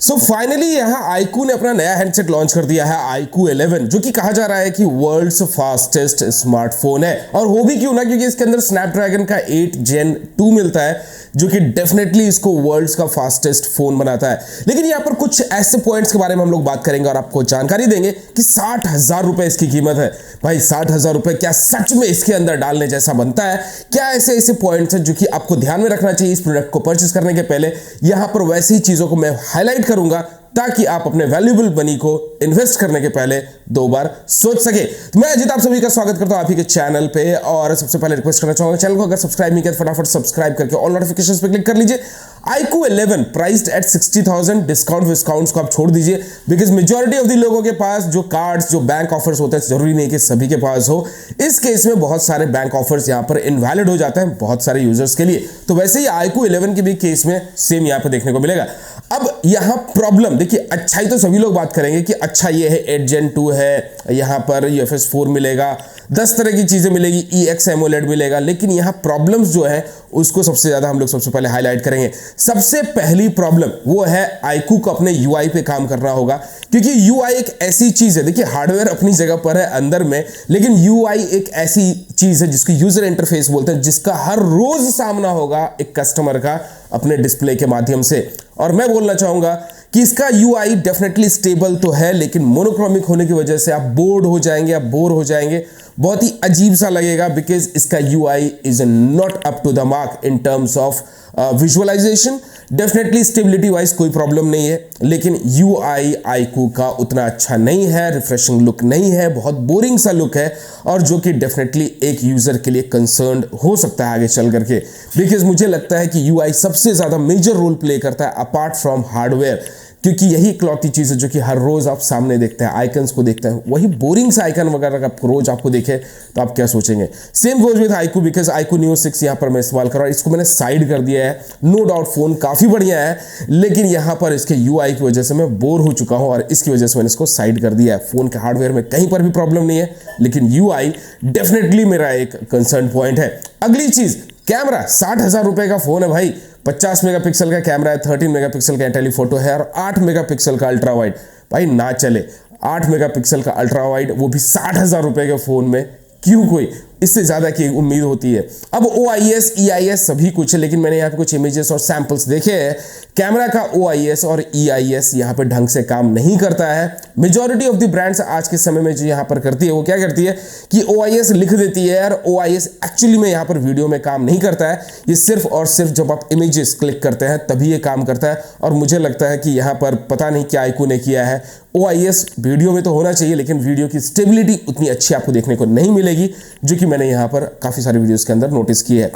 So finally यहाँ iQOO ने अपना नया हैंडसेट लॉन्च कर दिया है iQOO 11, जो कि कहा जा रहा है कि वर्ल्ड्स फास्टेस्ट स्मार्टफोन है। और वो भी क्यों ना, क्योंकि इसके अंदर स्नैपड्रैगन का 8 Gen 2 मिलता है, जो कि डेफिनेटली इसको वर्ल्ड्स का फास्टेस्ट फोन बनाता है। लेकिन यहाँ पर कुछ ऐसे पॉइंट्स के बारे में हम लोग बात करेंगे और आपको जानकारी देंगे कि 60,000 रुपए इसकी कीमत है। भाई 60,000 रुपए क्या सच में इसके अंदर डालने जैसा बनता है? क्या ऐसे ऐसे पॉइंट्स हैं जो कि आपको ध्यान में रखना चाहिए इस प्रोडक्ट को परचेस करने के पहले? यहां पर वैसी ही चीजों को मैं हाईलाइट करूंगा ताकि आप अपने वैल्यूएबल मनी को इन्वेस्ट करने के पहले 2 बार सोच सके। तो मैं अजित आप सभी का स्वागत करता हूं आप ही के चैनल पे, और सबसे पहले रिक्वेस्ट करना चाहूंगा, चैनल को अगर सब्सक्राइब नहीं किया तो फटाफट सब्सक्राइब करके ऑल नोटिफिकेशंस पे क्लिक कर लीजिए। iQOO 11 प्राइस्ड एट 60,000, डिस्काउंट्स को आप छोड़ दीजिए, बिकॉज मेजॉरिटी ऑफ द लोगों के पास जो कार्ड्स, जो बैंक ऑफर्स होते हैं, जरूरी नहीं कि सभी के पास हो। इस केस में बहुत सारे बैंक ऑफर्स यहां पर इनवैलिड हो जाते हैं बहुत सारे यूजर्स के लिए। तो वैसे ही iQOO 11 के भी केस में सेम यहां पर देखने को मिलेगा। अब यहां प्रॉब्लम देखिए, अच्छाई तो सभी लोग बात करेंगे कि अच्छा ये है 8 Gen 2 है, यहां पर UFS 4 मिलेगा, 10 तरह की चीजें मिलेगी, EX AMOLED मिलेगा। लेकिन यहां प्रॉब्लम्स जो है उसको सबसे ज्यादा हम लोग सबसे पहले हाईलाइट करेंगे। सबसे पहली प्रॉब्लम वो है iQOO को अपने UI पे काम करना होगा, क्योंकि UI एक ऐसी चीज है, देखिए हार्डवेयर अपनी जगह पर है अंदर में, लेकिन UI एक ऐसी चीज है जिसको यूजर इंटरफेस बोलते हैं, जिसका हर रोज सामना होगा एक कस्टमर का अपने डिस्प्ले के माध्यम से। और मैं बोलना चाहूंगा कि इसका UI डेफिनेटली स्टेबल तो है, लेकिन मोनोक्रोमिक होने की वजह से आप बोर्ड हो जाएंगे, आप बोर हो जाएंगे, बहुत ही अजीब सा लगेगा, बिकॉज इसका UI is not up to the mark in terms of visualization. Definitely stability wise कोई प्रॉब्लम नहीं है, लेकिन UI iQOO का उतना अच्छा नहीं है, रिफ्रेशिंग लुक नहीं है, बहुत बोरिंग सा लुक है, और जो कि डेफिनेटली एक यूजर के लिए कंसर्न हो सकता है आगे चल करके। बिकॉज मुझे लगता है कि UI सबसे ज्यादा मेजर रोल प्ले करता है अपार्ट फ्रॉम हार्डवेयर, क्योंकि यही इकलौती चीज है जो कि हर रोज आप सामने देखते हैं, आइकन्स को देखते हैं, वही बोरिंग सा आइकन वगैरह आप रोज आपको देखे तो आप क्या सोचेंगे? Same goes with iQOO, because iQOO Neo 6 यहां पर मैं इस्तेमाल कर रहा हूं, इसको मैंने साइड कर दिया है। नो डाउट फोन काफी बढ़िया है, लेकिन यहां पर इसके UI की वजह से मैं बोर हो चुका हूं, और इसकी वजह से मैंने इसको साइड कर दिया है। फोन के हार्डवेयर में कहीं पर भी प्रॉब्लम नहीं है, लेकिन UI डेफिनेटली मेरा एक कंसर्न पॉइंट है। अगली चीज, कैमरा। 60,000 रुपए का फोन है भाई, 50 मेगापिक्सल का कैमरा है, 13 मेगापिक्सल का टेलीफोटो है, और 8 मेगापिक्सल का अल्ट्रा वाइड। भाई ना चले, 8 मेगापिक्सल का अल्ट्रा वाइड, वो भी 60,000 रुपए के फोन में, क्यों कोई इससे ज्यादा की उम्मीद होती है? अब OIS EIS सभी कुछ है, लेकिन मैंने यहाँ पे कुछ इमेजेस और सैंपल्स देखे हैं। कैमरा का OIS और EIS यहाँ पे ढंग से काम नहीं करता है। मेजॉरिटी ऑफ द ब्रांड्स आज के समय में जो यहाँ पर करती है वो क्या करती है कि OIS लिख देती है, और OIS एक्चुअली में यहाँ पर वीडियो में काम नहीं करता है। ये सिर्फ और सिर्फ जब आप इमेजेस क्लिक करते हैं तभी ये काम करता है। और मुझे लगता है कि यहाँ पर पता नहीं क्या iQOO ने किया है। OIS वीडियो में तो होना चाहिए, लेकिन वीडियो की स्टेबिलिटी उतनी अच्छी आपको देखने को नहीं मिलेगी, जो कि मैंने यहाँ पर काफी सारे वीडियोस के अंदर नोटिस की है।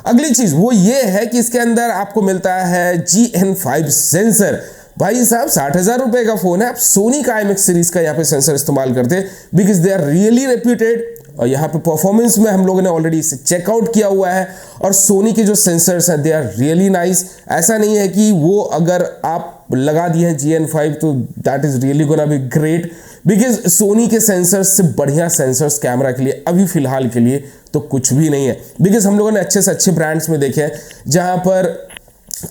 अगली चीज वो ये है कि इसके अंदर आपको मिलता है GN5 सेंसर। भाई साहब 60,000 रुपए का फोन है, आप सोनी का IMX सीरीज का यहाँ पे सेंसर इस्तेमाल करते हैं, because they are really reputed. और यहाँ पे परफॉर्मेंस में हम लोगों ने ऑलरेडी इसे चेकआउट किया हुआ है, और सोनी के जो सेंसर्स हैं दे आर रियली नाइस। ऐसा नहीं है कि वो अगर आप लगा दिए हैं GN5 तो that is really gonna be great, because Sony के सेंसर्स से बढ़िया सेंसर्स कैमरा के लिए अभी फिलहाल के लिए तो कुछ भी नहीं है। बिकॉज हम लोगों ने अच्छे से अच्छे ब्रांड्स में देखे हैं जहां पर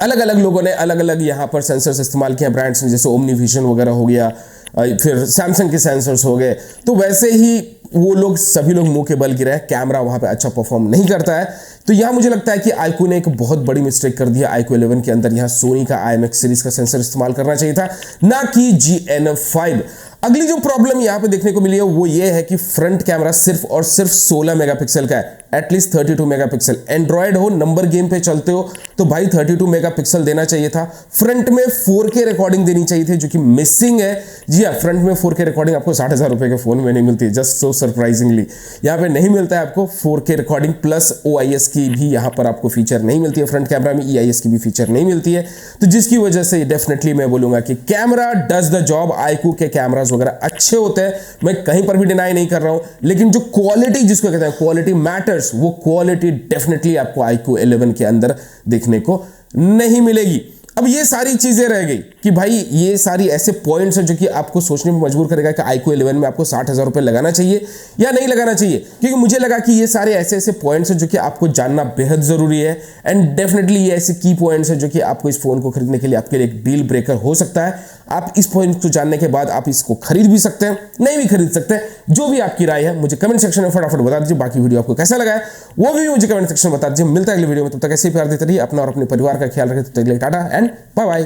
अलग अलग लोगों ने अलग अलग यहाँ पर सेंसर्स इस्तेमाल किए ब्रांड्स ने, जैसे ओमनी विजन वगैरह हो गया, फिर सैमसंग के सेंसर्स हो गए। तो वैसे ही वो लोग सभी लोग मुंह के बल गिरे हैं, कैमरा वहां पे अच्छा परफॉर्म नहीं करता है। तो यहां मुझे लगता है कि iQOO ने एक बहुत बड़ी मिस्टेक कर दिया iQOO 11 के अंदर। यहां सोनी का IMX सीरीज का सेंसर इस्तेमाल करना चाहिए था, ना कि GN5। अगली जो प्रॉब्लम यहां पे देखने को मिली है वो ये है कि फ्रंट कैमरा सिर्फ और सिर्फ 16 मेगापिक्सल का है, एटलीस्ट 32 मेगापिक्सल। एंड्रॉयड हो, नंबर गेम पे चलते हो तो भाई 32 मेगापिक्सल देना चाहिए था। फ्रंट में 4K रिकॉर्डिंग देनी चाहिए थी, जो कि मिसिंग है। जी हाँ, फ्रंट में 4K रिकॉर्डिंग आपको 60,000 रुपए के फोन में नहीं मिलती है, जस्ट सो सरप्राइजिंगली यहाँ पे नहीं मिलता है आपको 4K रिकॉर्डिंग, प्लस OIS की भी यहाँ पर आपको फीचर नहीं मिलती है फ्रंट कैमरा में, EIS की भी फीचर नहीं मिलती है। तो जिसकी वजह से डेफिनेटली मैं बोलूंगा कि camera does the job. iQOO के कैमरास वगैरह अच्छे होते हैं, मैं कहीं पर भी डिनाई नहीं कर रहा हूं, लेकिन जो क्वालिटी जिसको कहते हैं क्वालिटी मैटर्स, वो क्वालिटी डेफिनेटली आपको iQOO 11 के अंदर देखने को नहीं मिलेगी। अब ये सारी चीजें रह गई, कि भाई ये सारी ऐसे पॉइंट्स हैं जो कि आपको सोचने में मजबूर करेगा कि iQOO 11 में आपको 60,000 रुपये लगाना चाहिए या नहीं लगाना चाहिए, क्योंकि मुझे लगा कि ये सारे ऐसे ऐसे पॉइंट्स हैं जो कि आपको जानना बेहद जरूरी है। एंड डेफिनेटली ये ऐसे की पॉइंट्स हैं जो कि आपको इस फोन को खरीदने के लिए आपके लिए एक डील ब्रेकर हो सकता है। आप इस पॉइंट को जानने के बाद आप इसको खरीद भी सकते हैं, नहीं भी खरीद सकते हैं। जो भी आपकी राय है मुझे कमेंट सेक्शन में फटाफट बता दीजिए। बाकी वीडियो आपको कैसा लगा है वो भी मुझे कमेंट सेक्शन में बता दीजिए। मिलता है अगली वीडियो में, तब तक ऐसे ही प्यार देते रहिए, अपना और अपने परिवार का ख्याल रखें। तब तक के लिए टाटा एंड बाय बाय।